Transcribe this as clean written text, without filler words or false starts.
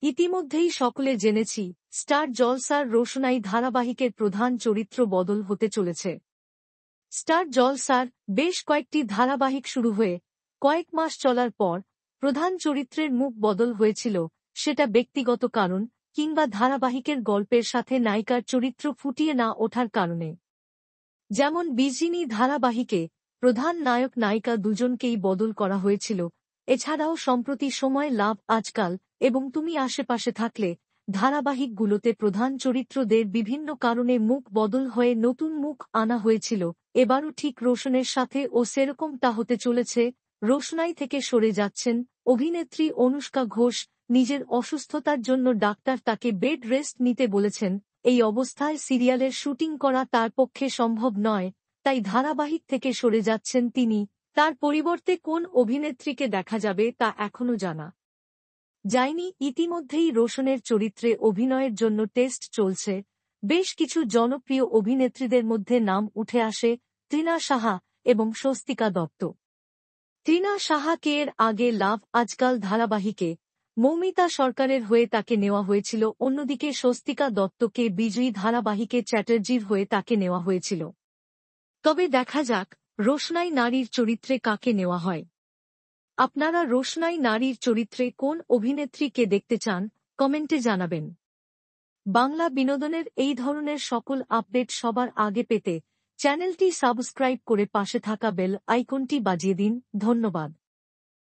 ইতিমধ্যেই সকলে জেনেছি স্টার জলসার রোশনাই ধারাবাহিকের প্রধান চরিত্র বদল হতে চলেছে। স্টার জলসার বেশ কয়েকটি ধারাবাহিক শুরু হয়ে কয়েক মাস চলার পর প্রধান চরিত্রের মুখ বদল হয়েছিল, সেটা ব্যক্তিগত কারণ কিংবা ধারাবাহিকের গল্পের সাথে নায়িকার চরিত্র ফুটিয়ে না ওঠার কারণে। যেমন বিজিনি ধারাবাহিকে প্রধান নায়ক নায়িকা দুজনকেই বদল করা হয়েছিল। এছাড়াও সম্প্রতি সময় লাভ আজকাল এবং তুমি আশেপাশে থাকলে ধারাবাহিকগুলোতে প্রধান চরিত্রদের বিভিন্ন কারণে মুখ বদল হয়ে নতুন মুখ আনা হয়েছিল। এবারও ঠিক রোশনের সাথে ও সেরকমটা হতে চলেছে। রোশনাই থেকে সরে যাচ্ছেন অভিনেত্রী অনুষ্কা ঘোষ। নিজের অসুস্থতার জন্য ডাক্তার তাকে বেড রেস্ট নিতে বলেছেন। এই অবস্থায় সিরিয়ালের শুটিং করা তার পক্ষে সম্ভব নয়, তাই ধারাবাহিক থেকে সরে যাচ্ছেন তিনি। তার পরিবর্তে কোন অভিনেত্রীকে দেখা যাবে তা এখনও জানা যায়নি। ইতিমধ্যেই রোশনের চরিত্রে অভিনয়ের জন্য টেস্ট চলছে। বেশ কিছু জনপ্রিয় অভিনেত্রীদের মধ্যে নাম উঠে আসে তৃণা সাহা এবং স্বস্তিকা দত্ত। তৃণা সাহাকে এর আগে লাভ আজকাল ধারাবাহিকে মৌমিতা সরকারের হয়ে তাকে নেওয়া হয়েছিল, অন্যদিকে স্বস্তিকা দত্তকে বিজয়ী ধারাবাহিকে চ্যাটার্জির হয়ে তাকে নেওয়া হয়েছিল। তবে দেখা যাক রোশনাই নারীর চরিত্রে কাকে নেওয়া হয়। আপনারা রোশনাই নারীর চরিত্রে কোন অভিনেত্রীকে দেখতে চান কমেন্টে জানাবেন। বাংলা বিনোদনের এই ধরনের সকল আপডেট সবার আগে পেতে চ্যানেলটি সাবস্ক্রাইব করে পাশে থাকা বেল আইকনটি বাজিয়ে দিন। ধন্যবাদ।